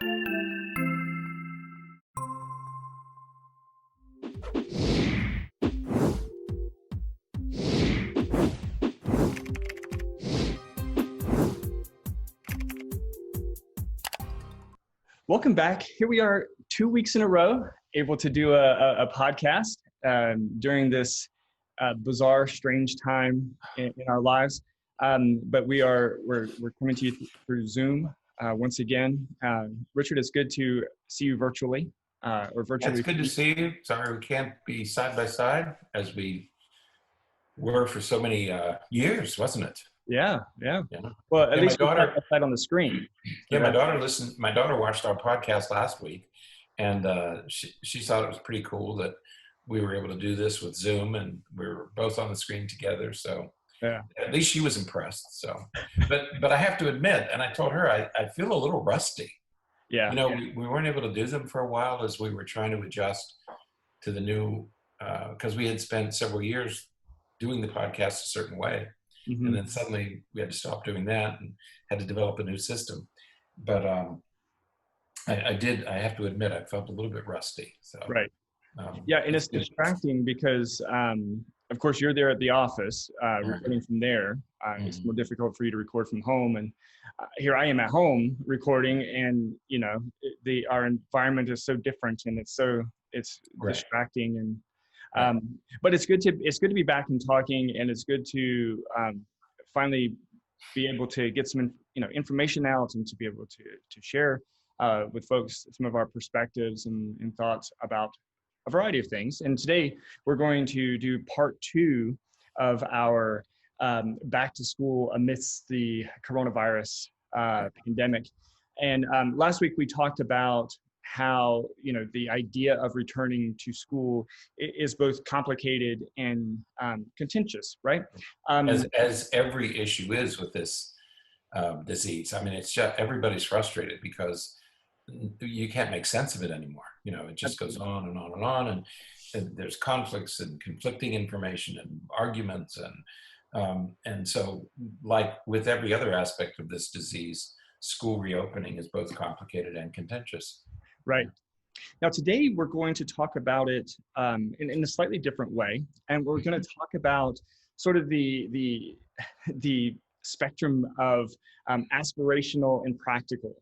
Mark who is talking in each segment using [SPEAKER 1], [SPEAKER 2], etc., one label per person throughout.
[SPEAKER 1] Welcome back. Here we are 2 weeks in a row, able to do a podcast during this bizarre, strange time in our lives. But we're coming to you through Zoom once again. Richard, it's good to see you virtually or virtually.
[SPEAKER 2] Yeah, it's good to see you. Sorry we can't be side by side as we were for so many years, wasn't it?
[SPEAKER 1] Yeah. Well, at least
[SPEAKER 2] my daughter
[SPEAKER 1] outside on the screen.
[SPEAKER 2] Yeah, my daughter listened. My daughter watched our podcast last week, and she thought it was pretty cool that we were able to do this with Zoom, and we were both on the screen together. So
[SPEAKER 1] yeah,
[SPEAKER 2] at least she was impressed. So, but I have to admit, and I told her I feel a little rusty.
[SPEAKER 1] Yeah,
[SPEAKER 2] we weren't able to do them for a while as we were trying to adjust to the new because we had spent several years doing the podcast a certain way.
[SPEAKER 1] Mm-hmm.
[SPEAKER 2] And then suddenly we had to stop doing that and had to develop a new system. But I have to admit, I felt a little bit rusty. So
[SPEAKER 1] right. Yeah, and it's distracting because, of course, you're there at the office recording from there. It's more difficult for you to record from home. And here I am at home recording, and our environment is so different, and it's distracting. And but it's good to be back and talking, and it's good to finally be able to get some information out and to be able to share with folks some of our perspectives and thoughts about a variety of things. And today we're going to do part 2 of our back to school amidst the coronavirus pandemic. And last week we talked about how the idea of returning to school is both complicated and contentious, right?
[SPEAKER 2] As every issue is with this disease. I mean, it's just everybody's frustrated because you can't make sense of it anymore. It just goes on and on and on, and there's conflicts and conflicting information and arguments, and so, like with every other aspect of this disease, school reopening is both complicated and contentious.
[SPEAKER 1] Right. Now, today we're going to talk about it in a slightly different way, and we're going to talk about sort of the spectrum of aspirational and practical,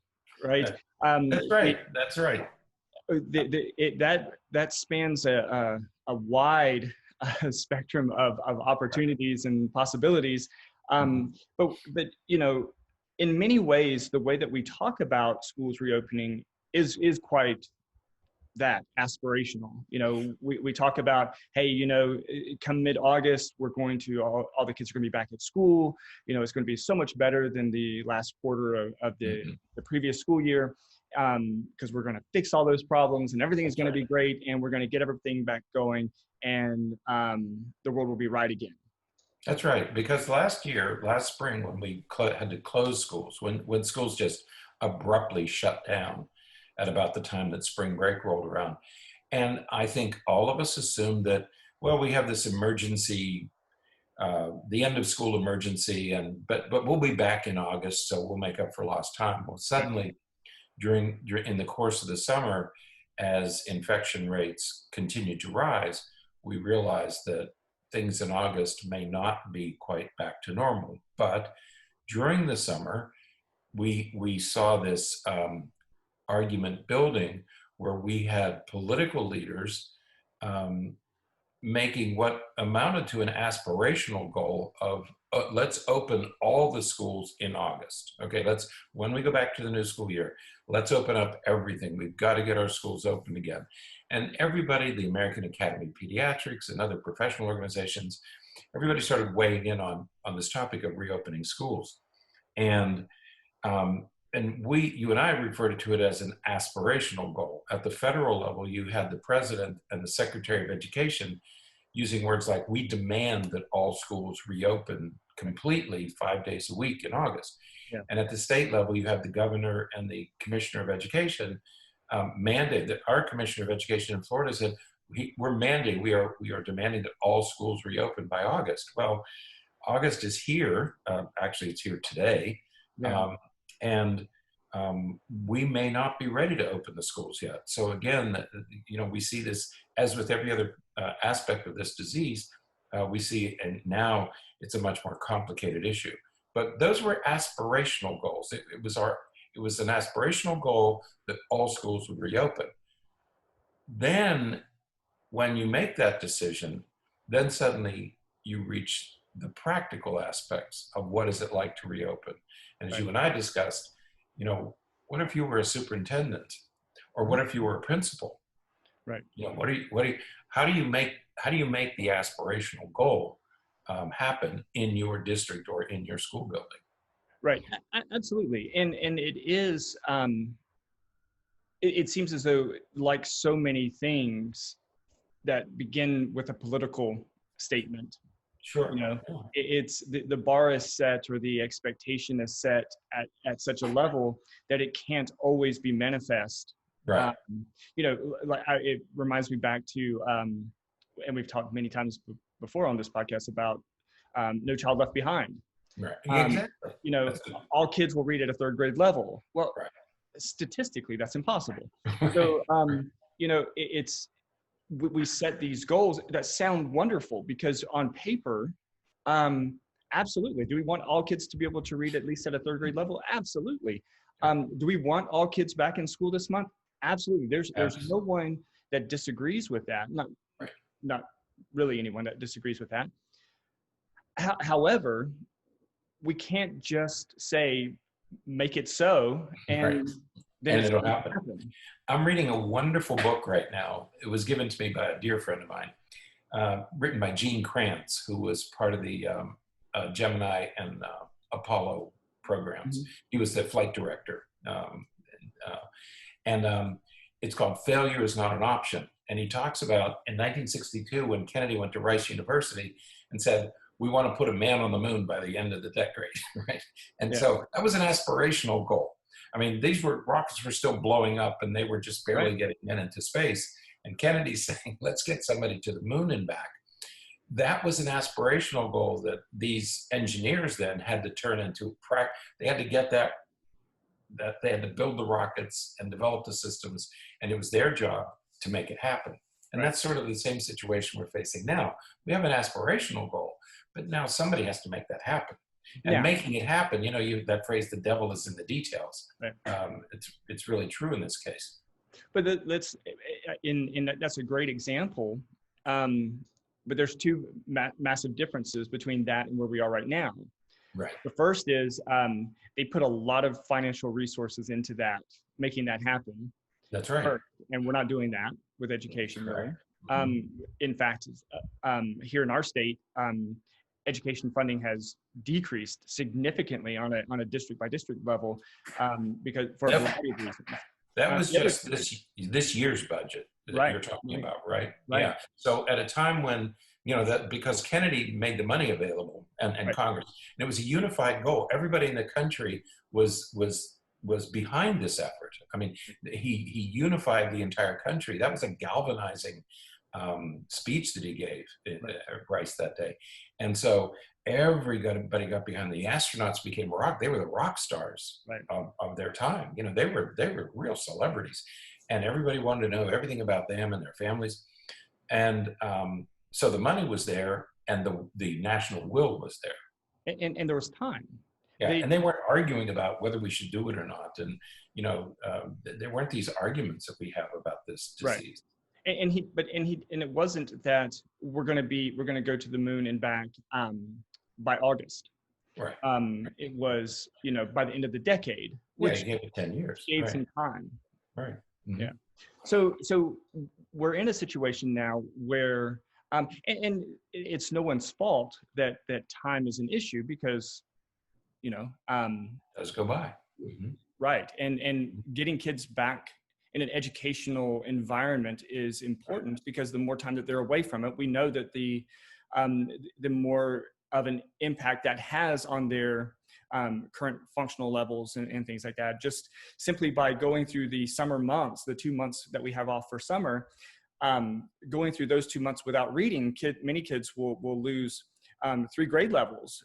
[SPEAKER 1] right?
[SPEAKER 2] That's right. That's right.
[SPEAKER 1] That spans a wide spectrum of opportunities and possibilities, but in many ways, the way that we talk about schools reopening is quite that aspirational. We talk about, hey, come mid-August, we're going to all the kids are going to be back at school. It's going to be so much better than the last quarter of the previous school year, because we're going to fix all those problems and everything is going to be great, and we're going to get everything back going, and the world will be right again.
[SPEAKER 2] That's right, because last spring, when we had to close schools, when schools just abruptly shut down at about the time that spring break rolled around. And I think all of us assumed that, well, we have this emergency, the end of school emergency, but we'll be back in August, so we'll make up for lost time. Well, suddenly, in the course of the summer, as infection rates continued to rise, we realized that things in August may not be quite back to normal. But during the summer, we saw this argument building where we had political leaders making what amounted to an aspirational goal of let's open all the schools in August. Okay, when we go back to the new school year, let's open up everything. We've got to get our schools open again. And everybody, the American Academy of Pediatrics and other professional organizations, everybody started weighing in on this topic of reopening schools. And you and I referred to it as an aspirational goal. At the federal level, you had the president and the secretary of education using words like, we demand that all schools reopen completely 5 days a week in August.
[SPEAKER 1] Yeah.
[SPEAKER 2] And at the state level, you have the governor and the commissioner of education mandate that our commissioner of education in Florida said, we are demanding that all schools reopen by August. Well, August is here. Actually, it's here today.
[SPEAKER 1] Yeah.
[SPEAKER 2] And we may not be ready to open the schools yet. So again, we see this as with every other aspect of this disease. We see, and now it's a much more complicated issue. But those were aspirational goals. It was an aspirational goal that all schools would reopen. Then, when you make that decision, then suddenly you reach the practical aspects of what is it like to reopen. And as you and I discussed, what if you were a superintendent, or what if you were a principal?
[SPEAKER 1] Right.
[SPEAKER 2] How do you make the aspirational goal happen in your district or in your school building?
[SPEAKER 1] Right. Absolutely. And it is, it seems as though, like so many things that begin with a political statement,
[SPEAKER 2] Sure.
[SPEAKER 1] it's the bar is set, or the expectation is set at such a level that it can't always be manifest.
[SPEAKER 2] Right.
[SPEAKER 1] It reminds me back to, and we've talked many times before on this podcast about No Child Left Behind.
[SPEAKER 2] Right. Exactly.
[SPEAKER 1] All kids will read at a third grade level. Well,
[SPEAKER 2] right.
[SPEAKER 1] Statistically, that's impossible. So, we set these goals that sound wonderful, because on paper, absolutely. Do we want all kids to be able to read at least at a third grade level? Absolutely. Do we want all kids back in school this month? Absolutely. There's no one that disagrees with that. Not really anyone that disagrees with that. However, we can't just say, make it so, and then
[SPEAKER 2] it'll happen. I'm reading a wonderful book right now. It was given to me by a dear friend of mine, written by Gene Kranz, who was part of the Gemini and Apollo programs. Mm-hmm. He was the flight director. It's called Failure is Not an Option. And he talks about in 1962, when Kennedy went to Rice University and said, we want to put a man on the moon by the end of the decade, right? And so that was an aspirational goal. I mean, rockets were still blowing up, and they were just barely getting into space. And Kennedy's saying, let's get somebody to the moon and back. That was an aspirational goal that these engineers then had to turn into practice. They had to get that they had to build the rockets and develop the systems, and it was their job to make it happen. And that's sort of the same situation we're facing now. We have an aspirational goal, but now somebody has to make that happen. And making it happen, that phrase, the devil is in the details. Right. It's really true in this case.
[SPEAKER 1] But that's a great example. But there's two massive differences between that and where we are right now.
[SPEAKER 2] Right.
[SPEAKER 1] The first is they put a lot of financial resources into that, making that happen.
[SPEAKER 2] That's right.
[SPEAKER 1] And we're not doing that with education, really.
[SPEAKER 2] Mm-hmm.
[SPEAKER 1] In fact, here in our state, education funding has decreased significantly on a district by district level, because for a variety of reasons.
[SPEAKER 2] That was just this year's budget that you're talking about, right? Yeah. So at a time when, that because Kennedy made the money available and Congress, and it was a unified goal. Everybody in the country was behind this effort. I mean, he unified the entire country. That was a galvanizing speech that he gave at Rice that day. And so everybody got behind. The astronauts became they were the rock stars of their time. They were real celebrities, and everybody wanted to know everything about them and their families. And so the money was there, and the national will was there.
[SPEAKER 1] And there was time.
[SPEAKER 2] Yeah, and they weren't arguing about whether we should do it or not. And, there weren't these arguments that we have about this disease.
[SPEAKER 1] Right. And it wasn't that we're going to go to the moon and back by August.
[SPEAKER 2] Right.
[SPEAKER 1] It was, by the end of the decade, which
[SPEAKER 2] gave it 10 years.
[SPEAKER 1] Gave some time.
[SPEAKER 2] Right. Mm-hmm.
[SPEAKER 1] Yeah. So we're in a situation now where, and it's no one's fault that time is an issue, because,
[SPEAKER 2] does go by. Mm-hmm.
[SPEAKER 1] Right. And getting kids back in an educational environment is important, because the more time that they're away from it, we know that the more of an impact that has on their current functional levels and things like that. Just simply by going through the summer months, the 2 months that we have off for summer, going through those 2 months without reading, many kids will lose 3 grade levels,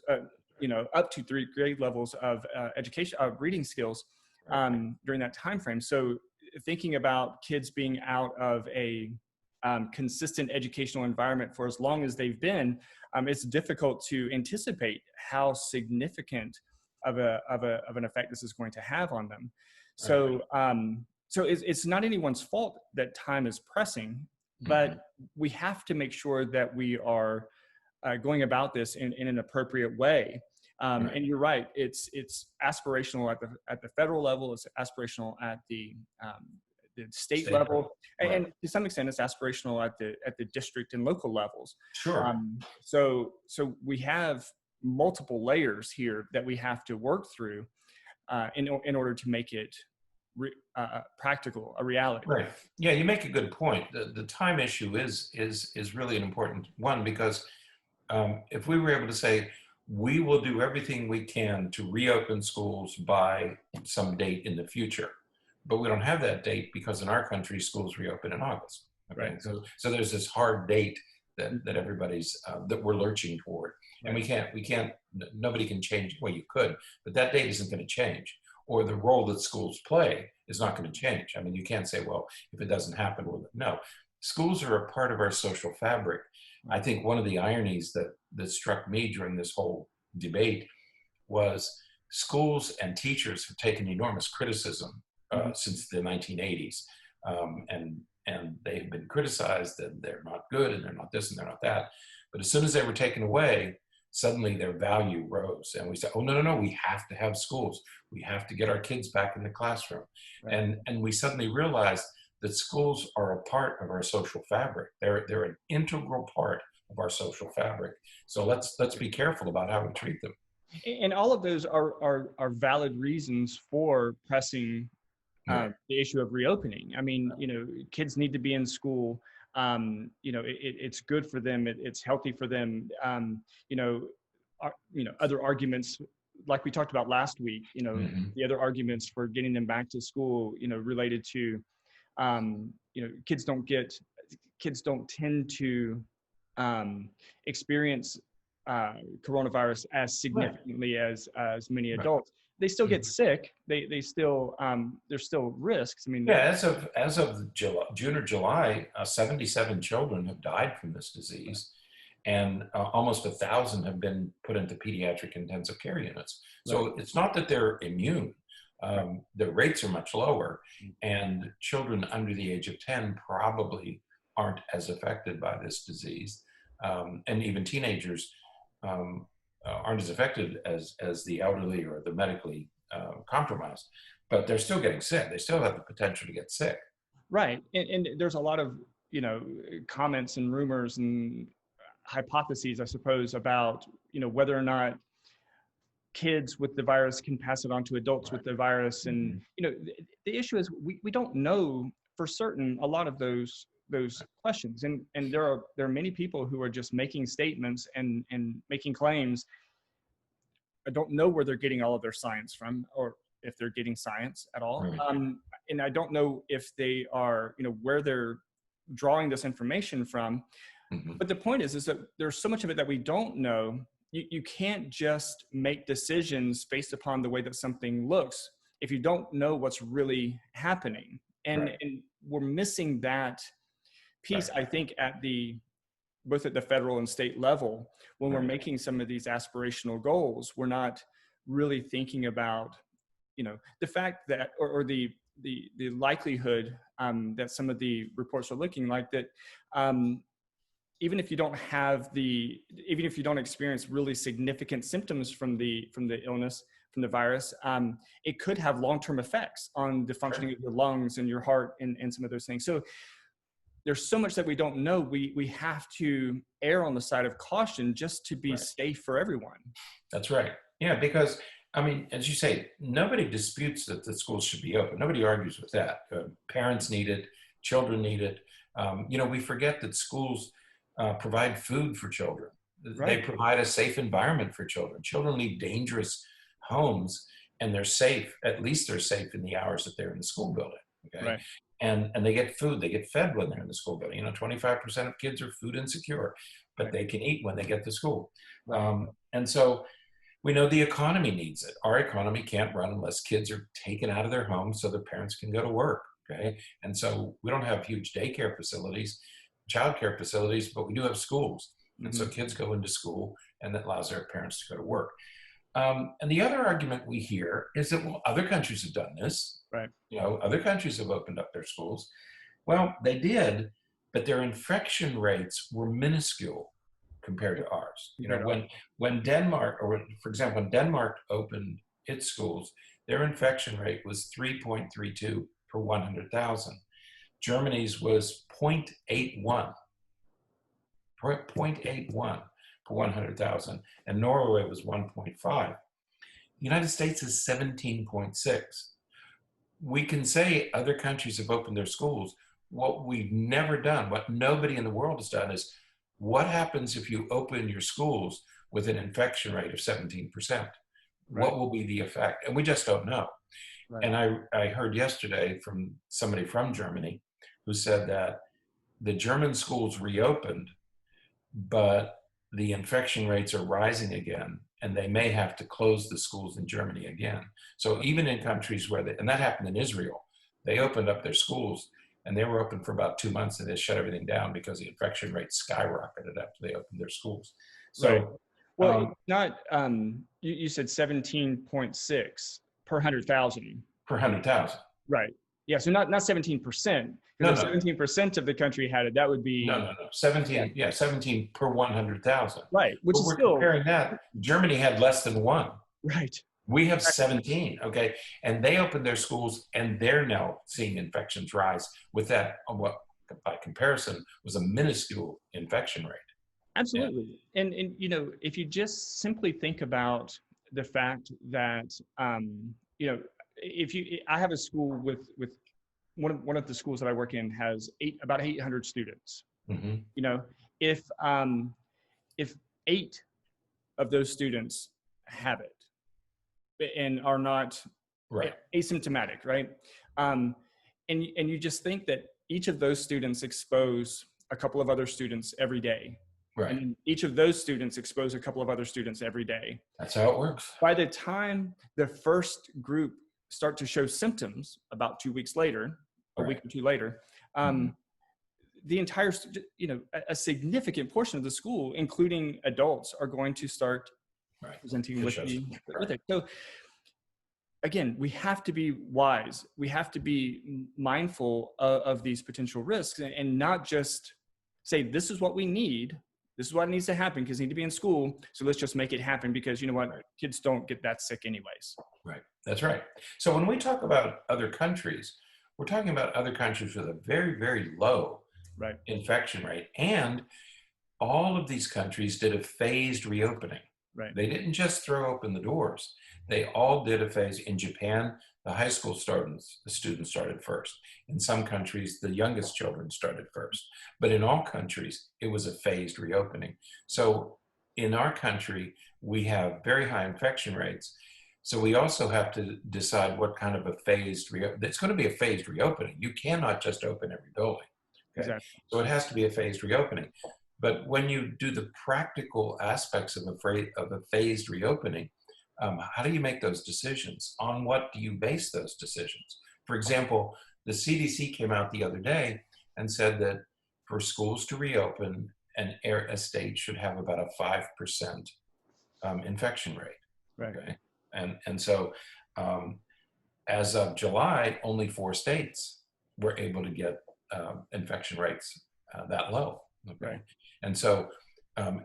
[SPEAKER 1] up to 3 grade levels of education, of reading skills, during that time frame. So thinking about kids being out of a consistent educational environment for as long as they've been, it's difficult to anticipate how significant of an effect this is going to have on them. So so it's not anyone's fault that time is pressing, but we have to make sure that we are going about this in an appropriate way. And you're right, it's aspirational at the federal level, it's aspirational at the state level, and to some extent it's aspirational at the district and local levels.
[SPEAKER 2] Sure.
[SPEAKER 1] So we have multiple layers here that we have to work through in order to make it practical, a reality.
[SPEAKER 2] Right. Yeah, you make a good point. The time issue is really an important one, because if we were able to say, we will do everything we can to reopen schools by some date in the future, but we don't have that date because in our country, schools reopen in August. Okay?
[SPEAKER 1] Right.
[SPEAKER 2] So there's this hard date that everybody's, that we're lurching toward. And we can't, nobody can change, well, you could, but that date isn't going to change. Or the role that schools play is not going to change. I mean, you can't say, well, if it doesn't happen, well, no. Schools are a part of our social fabric. I think one of the ironies that struck me during this whole debate was schools and teachers have taken enormous criticism since the 1980s. And they've been criticized that they're not good and they're not this and they're not that. But as soon as they were taken away, suddenly their value rose. And we said, oh, no, we have to have schools. We have to get our kids back in the classroom. Right. And we suddenly realized that schools are a part of our social fabric. They're an integral part of our social fabric. So let's be careful about how we treat them.
[SPEAKER 1] And all of those are valid reasons for pressing the issue of reopening. I mean, kids need to be in school. It's good for them. It's healthy for them. Other arguments, like we talked about last week, the other arguments for getting them back to school, related to, kids don't tend to experience coronavirus as significantly as many adults. They still get sick. They still there's still risks. I mean,
[SPEAKER 2] as of June or July, 77 children have died from this disease, and almost 1,000 have been put into pediatric intensive care units. So it's not that they're immune. The rates are much lower, and children under the age of 10 probably aren't as affected by this disease, and even teenagers aren't as affected as the elderly or the medically compromised, but they're still getting sick. They still have the potential to get sick.
[SPEAKER 1] Right, and there's a lot of comments and rumors and hypotheses, I suppose, about whether or not kids with the virus can pass it on to adults with the virus, and the issue is we don't know for certain a lot of those questions, and there are many people who are just making statements and making claims. I don't know where they're getting all of their science from, or if they're getting science at all. And I don't know if they are, where they're drawing this information from. But the point is that there's so much of it that we don't know. You can't just make decisions based upon the way that something looks if you don't know what's really happening. And we're missing that piece, I think, both at the federal and state level. When we're making some of these aspirational goals, we're not really thinking about, the fact that, or the likelihood that some of the reports are looking like that, even if you don't experience really significant symptoms from the illness, from the virus, it could have long-term effects on the functioning of your lungs and your heart and some of those things. So there's so much that we don't know. We have to err on the side of caution just to be safe for everyone. That's
[SPEAKER 2] right. Yeah, because, I mean, as you say, nobody disputes that the schools should be open. Nobody argues with that. Parents need it. Children need it. We forget that schools provide food for children. They provide a safe environment for children. Children leave dangerous homes, and they're safe. At least they're safe in the hours that they're in the school building. Okay. And they get food, they get fed when they're in the school building. 25% of kids are food insecure, but they can eat when they get to school. And so We know the economy needs it. Our economy can't run unless kids are taken out of their homes so their parents can go to work. Okay. And so we don't have huge daycare facilities, childcare facilities, but we do have schools. And so kids go into school, and that allows their parents to go to work. And the other argument we hear is that, well, other countries have done this.
[SPEAKER 1] Right.
[SPEAKER 2] You know, other countries have opened up their schools. Well, they did, but their infection rates were minuscule compared to ours. You know, when Denmark, or for example, when Denmark opened its schools, their infection rate was 3.32 per 100,000. Germany's was 0.81 per 100,000, and Norway was 1.5. The United States is 17.6. We can say other countries have opened their schools. What we've never done, what nobody in the world has done, is what happens if you open your schools with an infection rate of 17%? Right. What will be the effect? And we just don't know. Right. And I heard yesterday from somebody from Germany who said that the German schools reopened, but the infection rates are rising again, and they may have to close the schools in Germany again. So even in countries where and that happened in Israel, they opened up their schools, and they were open for about 2 months, and they shut everything down because the infection rate skyrocketed after they opened their schools. So,
[SPEAKER 1] right. Well, not you said 17.6 per 100,000.
[SPEAKER 2] Per 100,000.
[SPEAKER 1] Right. Yeah. So not 17%. Because if 17% of the country had it, that would be
[SPEAKER 2] 17. Yeah, 17 per 100,000.
[SPEAKER 1] Right. Which is
[SPEAKER 2] we're
[SPEAKER 1] still
[SPEAKER 2] comparing that. Germany had less than 1.
[SPEAKER 1] Right.
[SPEAKER 2] We have 17. Okay, and they opened their schools, and they're now seeing infections rise with that. What by comparison was a minuscule infection rate.
[SPEAKER 1] Absolutely. Yeah. And you know, if you just simply think about the fact that you know, I have a school with one of the schools that I work in has about 800 students. Mm-hmm. You know, if 8 of those students have it and are not asymptomatic, right? And you just think that each of those students expose a couple of other students every day. Right. And each of those students expose a couple of other students every day.
[SPEAKER 2] That's how it works.
[SPEAKER 1] By the time the first group start to show symptoms about 2 weeks later, a week or 2 later, the entire, you know, a significant portion of the school, including adults, are going to start presenting with it. So again, we have to be wise. We have to be mindful of these potential risks, and not just say, this is what we need. This is what needs to happen because they need to be in school. So let's just make it happen because you know what? Kids don't get that sick anyways.
[SPEAKER 2] Right. That's right. So when we talk about other countries, we're talking about other countries with a very, very low infection rate. And all of these countries did a phased reopening. Right. They didn't just throw open the doors. They all did a phase. In Japan, the high school students started first. In some countries, the youngest children started first. But in all countries, it was a phased reopening. So in our country, we have very high infection rates. So we also have to decide what kind of a phased reopening. It's going to be a phased reopening. You cannot just open every building. Okay? Exactly. So it has to be a phased reopening. But when you do the practical aspects of a phased reopening, how do you make those decisions? On what do you base those decisions? For example, the CDC came out the other day and said that for schools to reopen, a state should have about a 5% infection rate. Right. Okay? And so as of July, only 4 states were able to get infection rates that low. Okay. Right. And so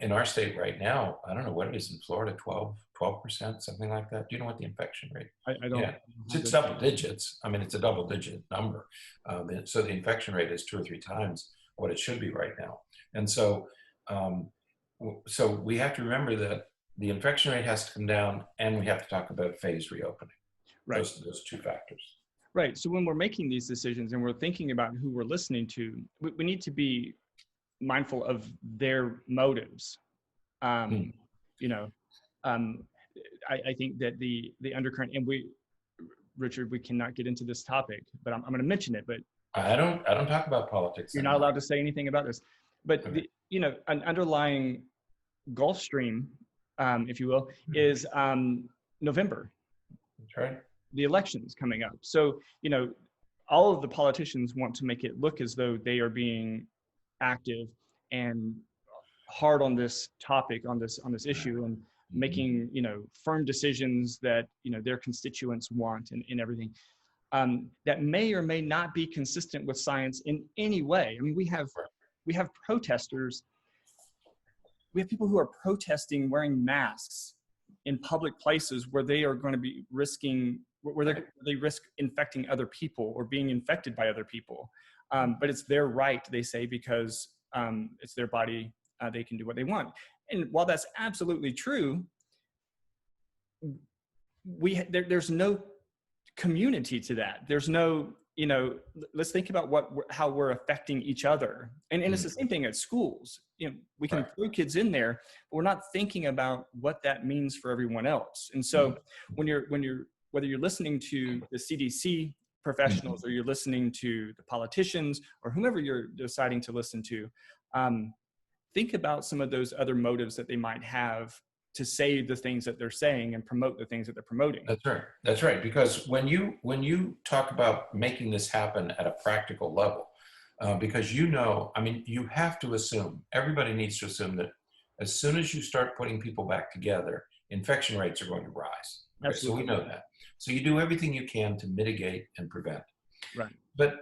[SPEAKER 2] in our state right now, I don't know what it is in Florida, 12%, something like that. Do you know what the infection rate?
[SPEAKER 1] I don't.
[SPEAKER 2] Yeah, it's double digits. I mean, it's a double digit number. So the infection rate is 2 or 3 times what it should be right now. And so, so we have to remember that the infection rate has to come down, and we have to talk about phased reopening. Right. Those 2 factors.
[SPEAKER 1] Right. So when we're making these decisions and we're thinking about who we're listening to, we need to be mindful of their motives. You know, I think that the undercurrent, and Richard, we cannot get into this topic, but I'm going to mention it. But
[SPEAKER 2] I don't talk about politics.
[SPEAKER 1] You're not allowed to say anything about this. But okay. You know, an underlying Gulf Stream if you will, is November.
[SPEAKER 2] That's right.
[SPEAKER 1] The election's coming up. So, all of the politicians want to make it look as though they are being active and hard on this topic, on this issue, and making, firm decisions that, their constituents want, and everything. That may or may not be consistent with science in any way. I mean, we have protesters. We have people who are protesting wearing masks in public places where they are going to be risking, where they risk infecting other people or being infected by other people. But it's their right, they say, because it's their body. They can do what they want. And while that's absolutely true, there's no community to that. There's no, let's think about how we're affecting each other. And it's the same thing at schools. We can throw kids in there, but we're not thinking about what that means for everyone else. And so whether you're listening to the CDC professionals or you're listening to the politicians or whomever you're deciding to listen to, think about some of those other motives that they might have to say the things that they're saying and promote the things that they're promoting.
[SPEAKER 2] That's right. That's right. Because when you talk about making this happen at a practical level, because you have to assume, everybody needs to assume that as soon as you start putting people back together, infection rates are going to rise. Right? So we know that. So you do everything you can to mitigate and prevent.
[SPEAKER 1] Right.
[SPEAKER 2] But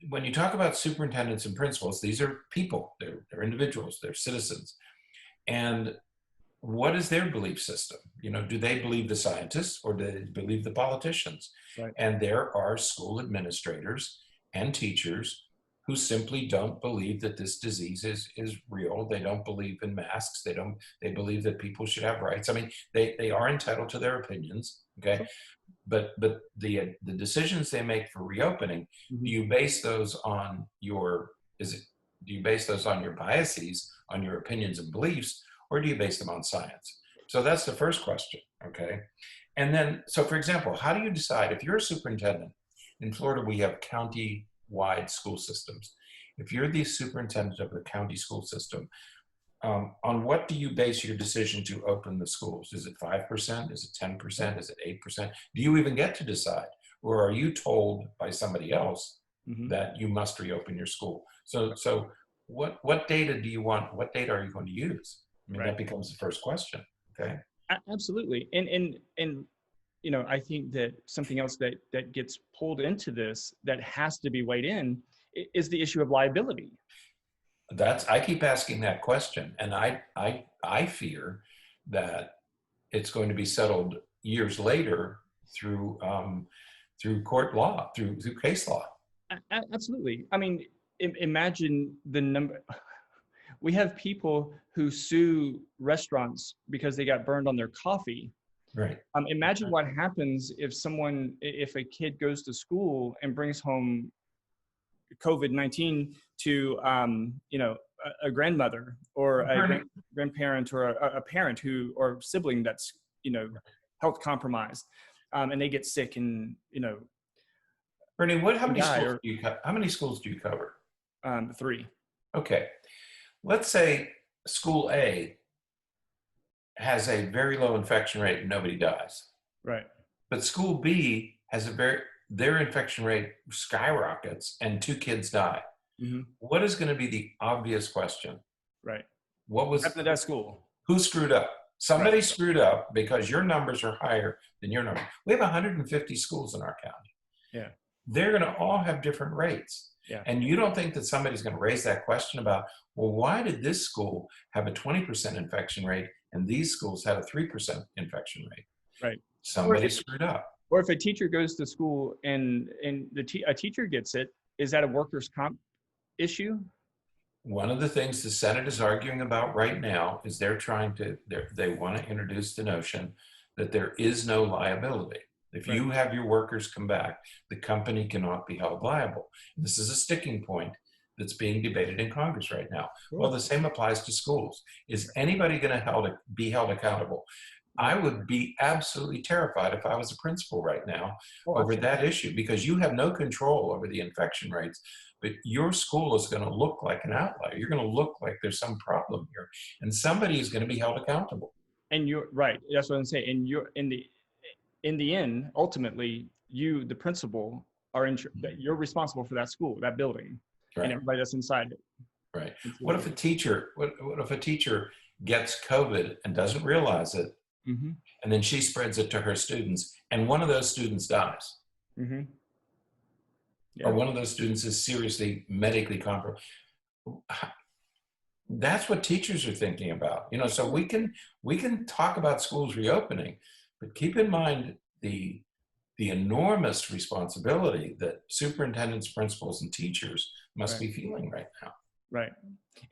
[SPEAKER 2] when you talk about superintendents and principals, these are people, they're individuals, they're citizens. And what is their belief system? Do they believe the scientists or do they believe the politicians?
[SPEAKER 1] Right.
[SPEAKER 2] And there are school administrators and teachers who simply don't believe that this disease is real. They don't believe in masks. They believe that people should have rights. I mean, they are entitled to their opinions. Okay. But the decisions they make for reopening, do you base those on your biases, on your opinions and beliefs, or do you base them on science? So that's the first question, okay? And then, so for example, how do you decide, if you're a superintendent, in Florida we have county-wide school systems. If you're the superintendent of the county school system, on what do you base your decision to open the schools? Is it 5%? Is it 10%? Is it 8%? Do you even get to decide? Or are you told by somebody else that you must reopen your school? So what data do you want? What data are you going to use? I mean, that becomes the first question, okay?
[SPEAKER 1] Absolutely. And I think that something else that gets pulled into this that has to be weighed in is the issue of liability.
[SPEAKER 2] I keep asking that question, and I fear that it's going to be settled years later through court law, through case law.
[SPEAKER 1] Absolutely. I mean, imagine the number. We have people who sue restaurants because they got burned on their coffee.
[SPEAKER 2] Right.
[SPEAKER 1] Imagine what happens if a kid goes to school and brings home COVID-19 to, a grandmother or a grandparent or a parent or sibling that's, health compromised, and they get sick and,
[SPEAKER 2] Berney, how many schools do you cover?
[SPEAKER 1] 3.
[SPEAKER 2] Okay. Let's say school A has a very low infection rate and nobody dies.
[SPEAKER 1] Right.
[SPEAKER 2] But school B has their infection rate skyrockets and 2 kids die. What is going to be the obvious question?
[SPEAKER 1] Right.
[SPEAKER 2] What
[SPEAKER 1] happened at that school?
[SPEAKER 2] Who screwed up? Somebody screwed up because your numbers are higher than your number. We have 150 schools in our county.
[SPEAKER 1] Yeah.
[SPEAKER 2] They're going to all have different rates.
[SPEAKER 1] Yeah.
[SPEAKER 2] And you don't think that somebody's going to raise that question about, well, why did this school have a 20% infection rate and these schools had a 3% infection rate?
[SPEAKER 1] Right.
[SPEAKER 2] Somebody screwed up.
[SPEAKER 1] Or if a teacher goes to school and a teacher gets it, is that a workers' comp issue?
[SPEAKER 2] One of the things the Senate is arguing about right now is they want to introduce the notion that there is no liability. If you have your workers come back, the company cannot be held liable. This is a sticking point that's being debated in Congress right now. Well, the same applies to schools. Is anybody going to be held accountable? I would be absolutely terrified if I was a principal right now over that issue, because you have no control over the infection rates, but your school is going to look like an outlier. You're going to look like there's some problem here, and somebody is going to be held accountable.
[SPEAKER 1] And you're right. That's what I'm saying. And you're in the end, ultimately, you, the principal, you're responsible for that school, that building, and
[SPEAKER 2] Right.
[SPEAKER 1] everybody that's inside it.
[SPEAKER 2] Right. What if a teacher, what if a teacher gets COVID and doesn't realize it,
[SPEAKER 1] Mm-hmm.
[SPEAKER 2] and then she spreads it to her students, and one of those students dies,
[SPEAKER 1] Mm-hmm.
[SPEAKER 2] or
[SPEAKER 1] Yeah.
[SPEAKER 2] one of those students is seriously medically compromised? That's what teachers are thinking about. You know, so we can talk about schools reopening, but keep in mind the enormous responsibility that superintendents, principals, and teachers must
[SPEAKER 1] Right.
[SPEAKER 2] be feeling right now.
[SPEAKER 1] Right.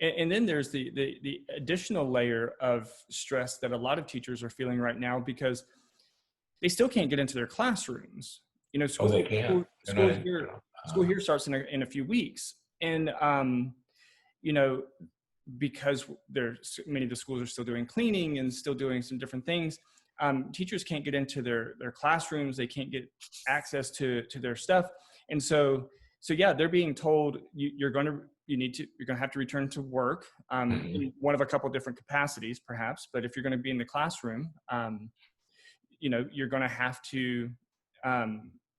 [SPEAKER 1] And then there's the additional layer of stress that a lot of teachers are feeling right now, because they still can't get into their classrooms. You know,
[SPEAKER 2] Oh, they can.
[SPEAKER 1] school here starts in a few weeks. And, you know, because many of the schools are still doing cleaning and still doing some different things, teachers can't get into their classrooms. They can't get access to their stuff. And so yeah, they're being told you're going to have to return to work in one of a couple of different capacities, perhaps. But if you're going to be in the classroom, you know, you're going to have to,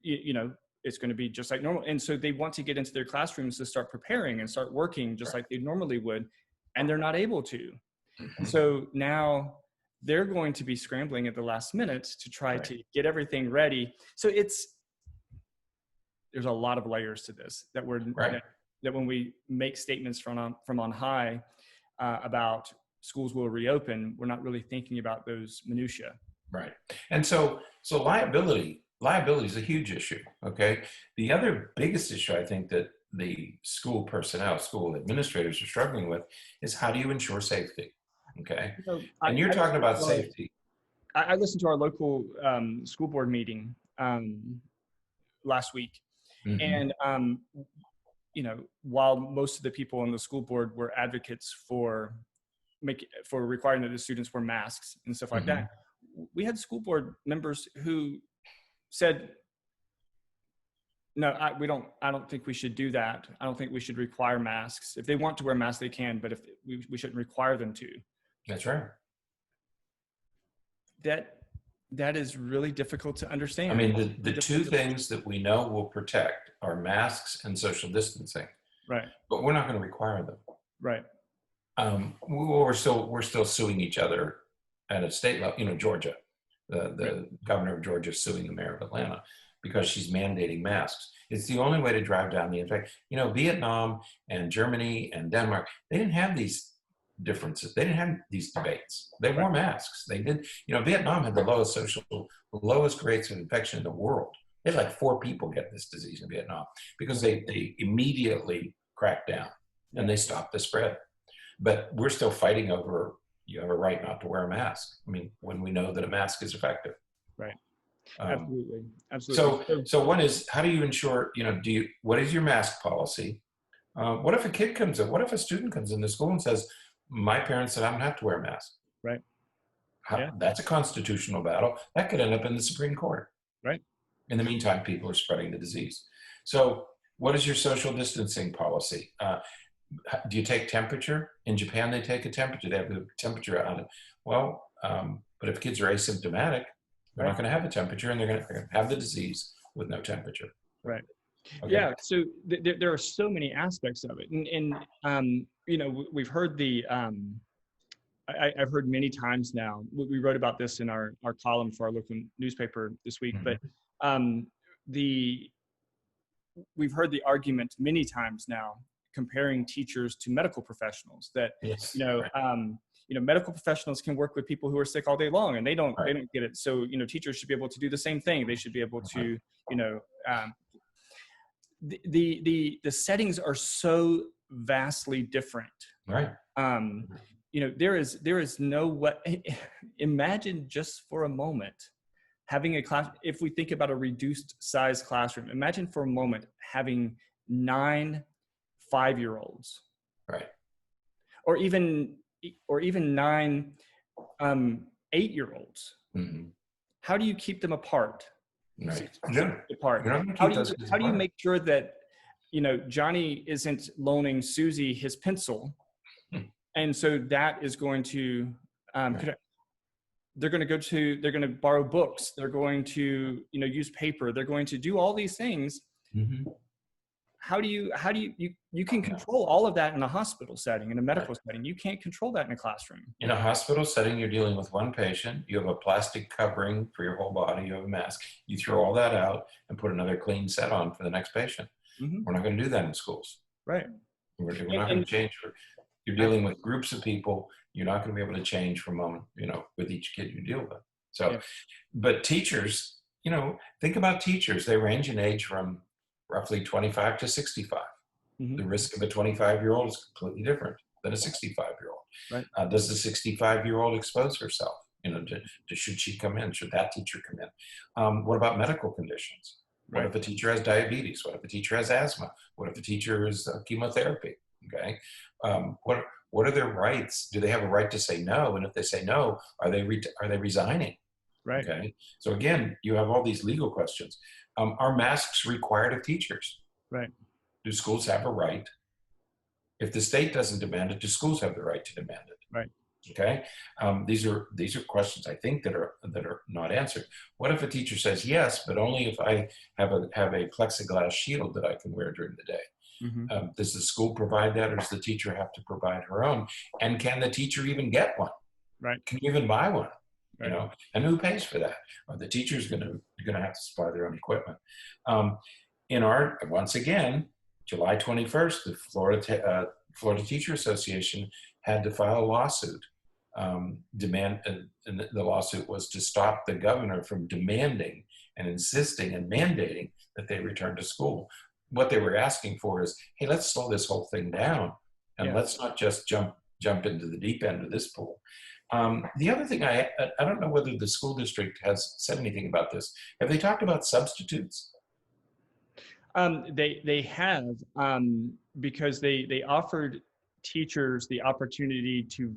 [SPEAKER 1] you know, it's going to be just like normal. And so they want to get into their classrooms to start preparing and start working just like they normally would, and they're not able to. So now they're going to be scrambling at the last minute to try to get everything ready. So there's a lot of layers to this that that when we make statements from on high about schools will reopen, we're not really thinking about those minutiae.
[SPEAKER 2] Right. And so liability is a huge issue. Okay. The other biggest issue I think that the school personnel, school administrators are struggling with is, how do you ensure safety? Okay. So and you're talking about safety.
[SPEAKER 1] I listened to our local school board meeting last week. And, you know, while most of the people on the school board were advocates for requiring that the students wear masks and stuff like that, we had school board members who said, no, I don't think we should do that. I don't think we should require masks. If they want to wear masks, they can, but if we shouldn't require them to.
[SPEAKER 2] That's right.
[SPEAKER 1] That is really difficult to understand.
[SPEAKER 2] I mean, the two things that we know will protect are masks and social distancing.
[SPEAKER 1] Right.
[SPEAKER 2] But we're not going to require them.
[SPEAKER 1] Right.
[SPEAKER 2] We're still suing each other at a state level. You know, Georgia, the governor of Georgia is suing the mayor of Atlanta because she's mandating masks. It's the only way to drive down the infection. You know, Vietnam and Germany and Denmark, they didn't have these differences. They didn't have these debates. They wore masks. They did. You know, Vietnam had the lowest rates of infection in the world. They had like 4 people get this disease in Vietnam because they immediately cracked down and they stopped the spread. But we're still fighting over, you have a right not to wear a mask. I mean, when we know that a mask is effective.
[SPEAKER 1] Right. Absolutely.
[SPEAKER 2] So one is, how do you ensure, you know, what is your mask policy? What if a student comes into school and says, my parents said I don't have to wear a mask?
[SPEAKER 1] Right.
[SPEAKER 2] That's a constitutional battle. That could end up in the Supreme Court.
[SPEAKER 1] Right.
[SPEAKER 2] In the meantime, people are spreading the disease. So what is your social distancing policy? Do you take temperature? In Japan, they take a temperature. They have the temperature on it. Well, but if kids are asymptomatic, they're not going to have a temperature, and they're going to have the disease with no temperature.
[SPEAKER 1] Right. Okay. Yeah. So there are so many aspects of it, and you know, we've heard I've heard many times now. We wrote about this in our column for our local newspaper this week, but we've heard the argument many times now comparing teachers to medical professionals. That you know, medical professionals can work with people who are sick all day long, and they don't get it. So, you know, teachers should be able to do the same thing. They should be able to, you know, the settings are so vastly different.
[SPEAKER 2] Right.
[SPEAKER 1] You know, there is no way. Imagine just for a moment having a class. If we think about a reduced size classroom, imagine for a moment having 9 5-year-olds,
[SPEAKER 2] right, or
[SPEAKER 1] even 9 8-year-olds. How do you keep them apart?
[SPEAKER 2] Right.
[SPEAKER 1] Apart. How do you make sure that, you know, Johnny isn't loaning Susie his pencil, and so that is going to they're going to borrow books. They're going to, use paper. They're going to do all these things.
[SPEAKER 2] Mm-hmm.
[SPEAKER 1] How do you can control all of that in a hospital setting, in a medical setting. You can't control that in a classroom.
[SPEAKER 2] In a hospital setting, you're dealing with one patient. You have a plastic covering for your whole body. You have a mask. You throw all that out and put another clean set on for the next patient.
[SPEAKER 1] Mm-hmm.
[SPEAKER 2] We're not going to do that in schools.
[SPEAKER 1] Right.
[SPEAKER 2] We're not going to change. You're dealing with groups of people. You're not going to be able to change from moment, with each kid you deal with. So, yeah. But teachers, think about teachers. They range in age from roughly 25 to 65. Mm-hmm. The risk of a 25-year-old is completely different than a 65-year-old.
[SPEAKER 1] Right.
[SPEAKER 2] Does the 65-year-old expose herself? Should she come in? Should that teacher come in? What about medical conditions? What if a teacher has diabetes? What if a teacher has asthma? What if a teacher is chemotherapy? Okay. What are their rights? Do they have a right to say no? And if they say no, are they resigning?
[SPEAKER 1] Right.
[SPEAKER 2] Okay. So again, you have all these legal questions. Are masks required of teachers?
[SPEAKER 1] Right.
[SPEAKER 2] Do schools have a right? If the state doesn't demand it, do schools have the right to demand it?
[SPEAKER 1] Right.
[SPEAKER 2] Okay. These are questions I think that are not answered. What if a teacher says yes, but only if I have a plexiglass shield that I can wear during the day? Mm-hmm. Does the school provide that, or does the teacher have to provide her own? And can the teacher even get one?
[SPEAKER 1] Right.
[SPEAKER 2] Can you even buy one?
[SPEAKER 1] Right.
[SPEAKER 2] And who pays for that? Well, the teacher's going to have to supply their own equipment. Once again, July 21st, the Florida Teacher Association had to file a lawsuit. And the lawsuit was to stop the governor from demanding and insisting and mandating that they return to school. What they were asking for is, hey, let's slow this whole thing down, and let's not just jump into the deep end of this pool. The other thing, I don't know whether the school district has said anything about this. Have they talked about substitutes?
[SPEAKER 1] They have, because they offered teachers the opportunity to,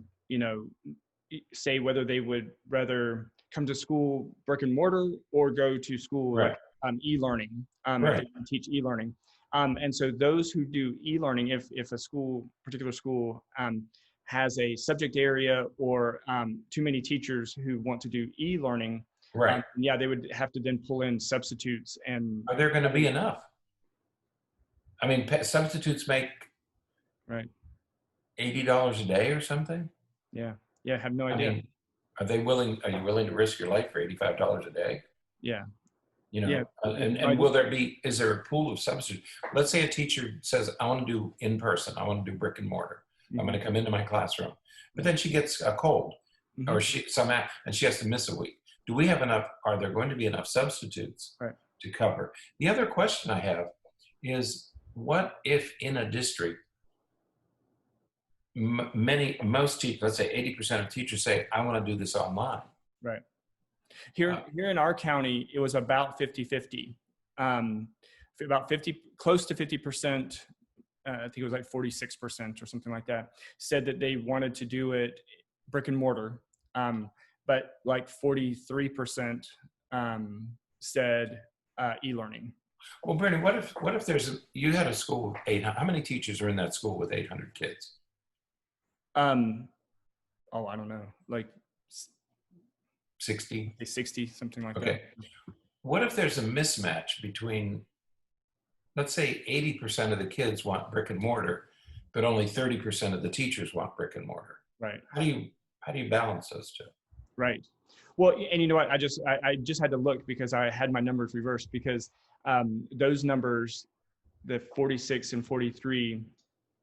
[SPEAKER 1] say whether they would rather come to school brick and mortar or go to school e-learning, if they can teach e-learning. And so those who do e-learning, if a particular school has a subject area or too many teachers who want to do e-learning, they would have to then pull in substitutes. And
[SPEAKER 2] are there going to be enough? I mean, substitutes make $80 a day or something.
[SPEAKER 1] Yeah, I have no idea.
[SPEAKER 2] I mean, are you willing to risk your life for $85 a day?
[SPEAKER 1] Yeah.
[SPEAKER 2] And is there a pool of substitutes? Let's say a teacher says, I want to do in person. I want to do brick and mortar. Mm-hmm. I'm going to come into my classroom, but then she gets a cold, mm-hmm. or and she has to miss a week. Do we have enough? Are there going to be enough substitutes to cover? The other question I have is, what if in a district, most teachers, let's say 80% of teachers say, I want to do this online.
[SPEAKER 1] Right. Here in our county, it was about 50-50. Close to 50%, I think it was like 46% or something like that, said that they wanted to do it brick and mortar. But like 43% said e-learning.
[SPEAKER 2] Well, Berney, what if you had a school with 800? How many teachers are in that school with 800 kids?
[SPEAKER 1] I don't know, like
[SPEAKER 2] 60,
[SPEAKER 1] something like that.
[SPEAKER 2] Okay. What if there's a mismatch between, let's say 80% of the kids want brick and mortar, but only 30% of the teachers want brick and mortar?
[SPEAKER 1] Right.
[SPEAKER 2] How do you balance those two?
[SPEAKER 1] Right. Well, and you know what? I just had to look because I had my numbers reversed, because those numbers, the 46 and 43,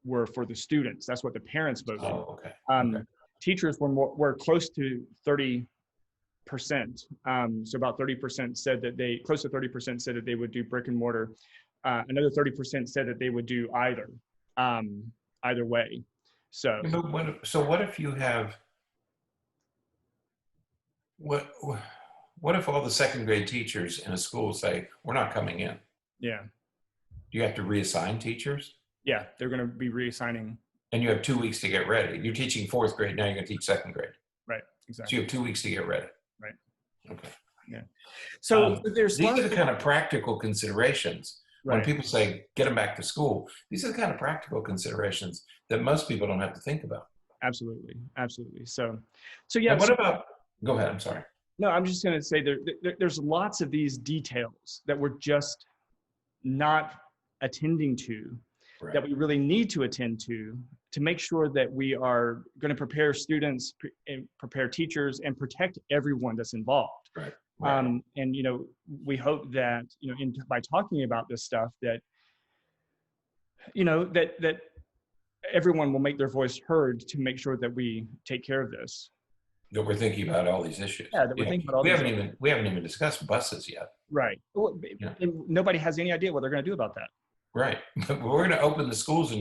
[SPEAKER 1] were for the students. That's what the parents voted.
[SPEAKER 2] Oh, okay.
[SPEAKER 1] Teachers were close to 30%. So about 30% said that close to 30% said that they would do brick and mortar. Another 30% said that they would do either way. So
[SPEAKER 2] what if you have, what if all the second grade teachers in a school say, we're not coming in?
[SPEAKER 1] Yeah.
[SPEAKER 2] Do you have to reassign teachers?
[SPEAKER 1] Yeah, they're going to be reassigning.
[SPEAKER 2] And you have 2 weeks to get ready. You're teaching fourth grade, now you're going to teach second grade.
[SPEAKER 1] Right, exactly.
[SPEAKER 2] So you have 2 weeks to get ready.
[SPEAKER 1] Right.
[SPEAKER 2] Okay.
[SPEAKER 1] Yeah. So
[SPEAKER 2] these are the kind of practical considerations.
[SPEAKER 1] Right.
[SPEAKER 2] When people say, get them back to school, these are the kind of practical considerations that most people don't have to think about.
[SPEAKER 1] Absolutely. So yeah.
[SPEAKER 2] And Go ahead. I'm sorry.
[SPEAKER 1] No, I'm just going to say there's lots of these details that we're just not attending to,
[SPEAKER 2] Right.
[SPEAKER 1] that we really need to attend to make sure that we are going to prepare students, prepare teachers, and protect everyone that's involved.
[SPEAKER 2] Right. Right.
[SPEAKER 1] And, you know, we hope that, you know, by talking about this stuff, that, you know, that everyone will make their voice heard to make sure that we take care of this.
[SPEAKER 2] That we're thinking about all these issues.
[SPEAKER 1] Yeah, that we're thinking about all
[SPEAKER 2] we
[SPEAKER 1] these
[SPEAKER 2] haven't even discussed buses yet.
[SPEAKER 1] Right. Well, nobody has any idea what they're going to do about that.
[SPEAKER 2] Right. We're going to open the schools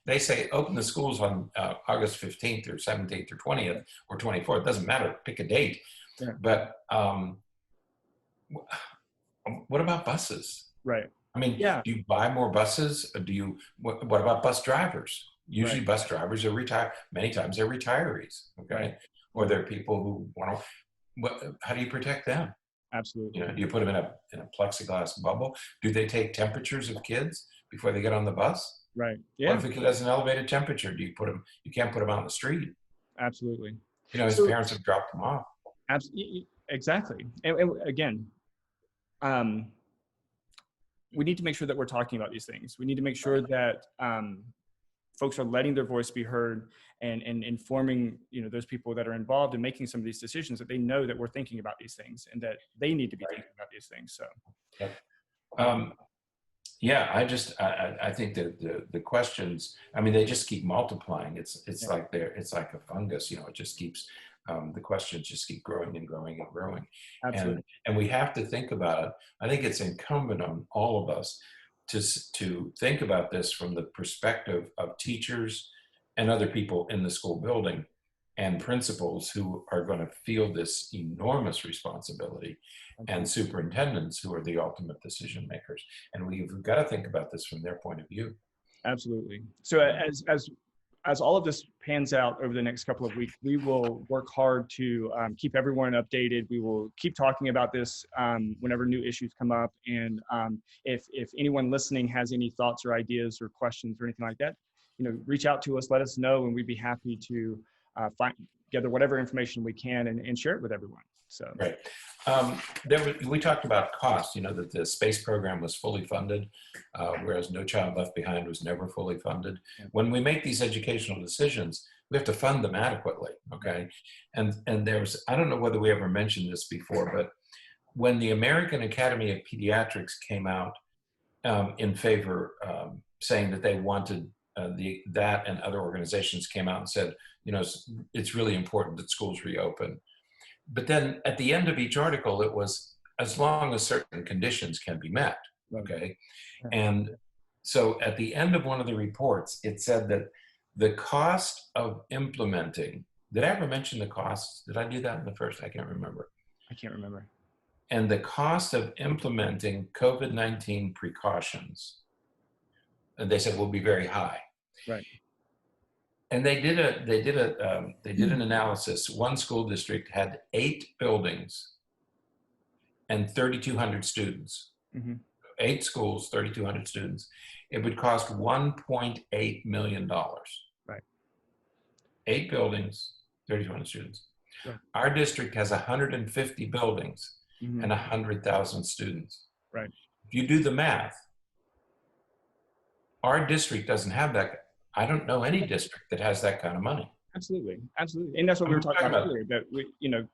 [SPEAKER 2] they say open the schools on August 15th or 17th or 20th or 24th. It doesn't matter. Pick a date. Yeah. But what about buses?
[SPEAKER 1] Right.
[SPEAKER 2] I mean, do you buy more buses? Or what about bus drivers? Usually bus drivers are retired. Many times they're retirees. Okay. Right. Or they're people who want to, how do you protect them?
[SPEAKER 1] Absolutely.
[SPEAKER 2] You know, do you put them in a plexiglass bubble? Do they take temperatures of kids before they get on the bus?
[SPEAKER 1] Right. Yeah.
[SPEAKER 2] What if a kid has an elevated temperature? You can't put them out in the street.
[SPEAKER 1] Absolutely.
[SPEAKER 2] You know, his parents have dropped them off.
[SPEAKER 1] Absolutely. Exactly. And again, we need to make sure that we're talking about these things. We need to make sure that folks are letting their voice be heard and informing, you know, those people that are involved in making some of these decisions, that they know that we're thinking about these things and that they need to be thinking about these things. So,
[SPEAKER 2] I think that the questions, I mean, they just keep multiplying. It's like a fungus, you know, it just keeps, the questions just keep growing and growing and growing.
[SPEAKER 1] Absolutely.
[SPEAKER 2] And we have to think about it. I think it's incumbent on all of us to think about this from the perspective of teachers and other people in the school building and principals who are going to feel this enormous responsibility, and superintendents who are the ultimate decision makers. And we've got to think about this from their point of view.
[SPEAKER 1] Absolutely. So as all of this pans out over the next couple of weeks, we will work hard to keep everyone updated. We will keep talking about this whenever new issues come up. And if anyone listening has any thoughts or ideas or questions or anything like that, you know, reach out to us, let us know, and we'd be happy to gather whatever information we can and share it with everyone. So
[SPEAKER 2] right. We talked about cost, you know, that the space program was fully funded, whereas No Child Left Behind was never fully funded. Yeah. When we make these educational decisions, we have to fund them adequately, okay? And there's, I don't know whether we ever mentioned this before, but when the American Academy of Pediatrics came out in favor, saying that they wanted that, and other organizations came out and said, you know, it's really important that schools reopen. But then at the end of each article, it was as long as certain conditions can be met, okay? And so at the end of one of the reports, it said that the cost of implementing, did I ever mention the costs? Did I do that in the first? I can't remember.
[SPEAKER 1] I can't remember.
[SPEAKER 2] And the cost of implementing COVID-19 precautions, and they said will be very high.
[SPEAKER 1] Right.
[SPEAKER 2] And they did an analysis. One school district had 8 buildings and 3,200 students. Mm-hmm. 8 schools, 3,200 students. It would cost $1.8 million.
[SPEAKER 1] Right.
[SPEAKER 2] 8 buildings, 3,200 students.
[SPEAKER 1] Right.
[SPEAKER 2] Our district has 150 buildings and 100,000 students.
[SPEAKER 1] Right.
[SPEAKER 2] If you do the math, our district doesn't have that. I don't know any district that has that kind of money.
[SPEAKER 1] Absolutely, absolutely, and that's what we were talking about earlier. That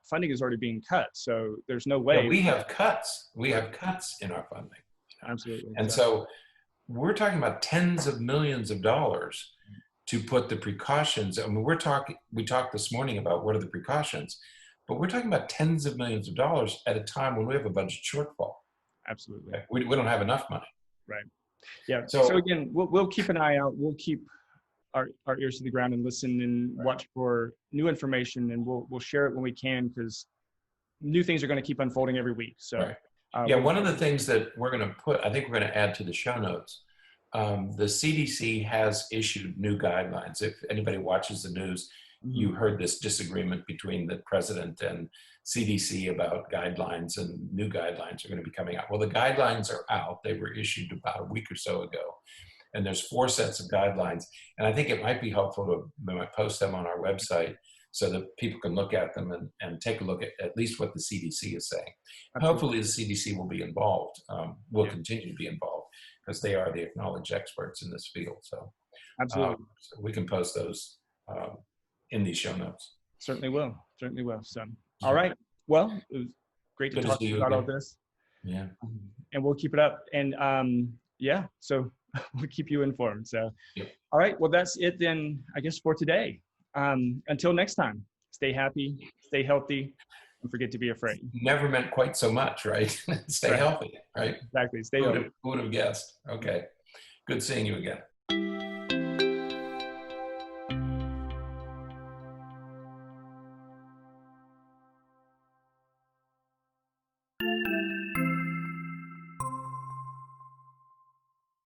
[SPEAKER 1] funding is already being cut, so there's no way.
[SPEAKER 2] Yeah, we have cuts. We have cuts in our funding.
[SPEAKER 1] Absolutely.
[SPEAKER 2] And so we're talking about tens of millions of dollars to put the precautions. I mean, we talked this morning about what are the precautions, but we're talking about tens of millions of dollars at a time when we have a budget shortfall.
[SPEAKER 1] Absolutely.
[SPEAKER 2] We don't have enough money.
[SPEAKER 1] Right. Yeah. So again, we'll keep an eye out. We'll keep our ears to the ground and listen and watch for new information, and we'll share it when we can, because new things are going to keep unfolding every week. So
[SPEAKER 2] one of the things that we're going to I think we're going to add to the show notes, the CDC has issued new guidelines. If anybody watches the news, you heard this disagreement between the president and CDC about guidelines, and new guidelines are going to be coming out. Well, the guidelines are out. They were issued about a week or so ago. And there's 4 sets of guidelines. And I think it might be helpful to post them on our website so that people can look at them and take a look at least what the CDC is saying.
[SPEAKER 1] Absolutely.
[SPEAKER 2] Hopefully the CDC will be involved, will continue to be involved, because they are the acknowledged experts in this field. So,
[SPEAKER 1] Absolutely.
[SPEAKER 2] so we can post those in these show notes.
[SPEAKER 1] Certainly will. Certainly will. So, all right. Well, it was great to talk about all this.
[SPEAKER 2] Yeah.
[SPEAKER 1] And we'll keep it up. And yeah, so we'll keep you informed. So,
[SPEAKER 2] yep.
[SPEAKER 1] All right. Well, that's it then, I guess, for today. Until next time, stay happy, stay healthy, don't forget to be afraid.
[SPEAKER 2] Never meant quite so much, right? Stay healthy, right?
[SPEAKER 1] Exactly. Stay healthy.
[SPEAKER 2] Who would have guessed? Okay. Good seeing you again.